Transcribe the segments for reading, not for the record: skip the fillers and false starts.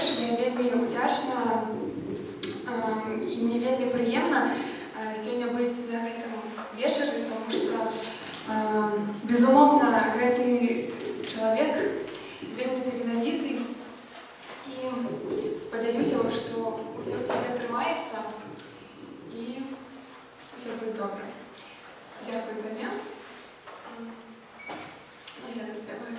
па-першае, я вельмі удзячна і мне вельмі прыемна сёння быць на гэтым вечары, таму што, безумоўна, гэты чалавек вельмі таленавіты і спадзяюся, што ўсё ў цябе атрымаецца і ўсё будзе добра. Дзякую табе. Я заспяваю.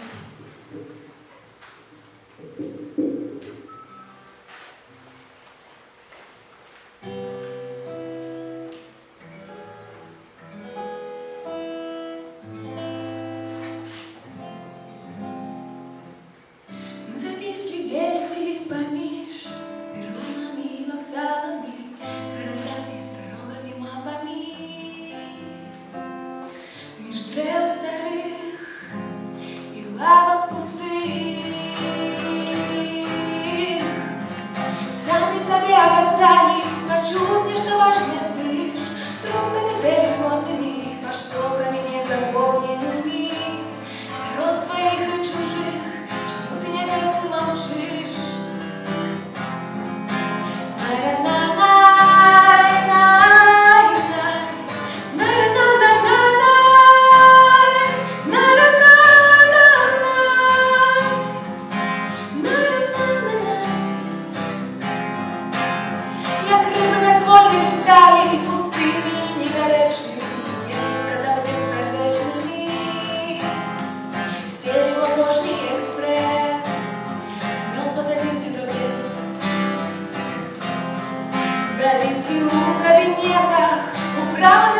Мы зависли десять помеж перронами, вокзалами, городами, дорогами, мапами. Меж древ старых и лавок пустых. Сами себе оказали, почув нечто важное свыш, трубками телефонными, поштовками незаполненными. Сирот своих и чужих, чему ты небесный молчишь? Як рыбы безвольными стали, пустыми и недоречными, я бы сказал, бессердечными. Сели в обожний экспресс, днем позади в тетовес. Зависли у кабинетах, управа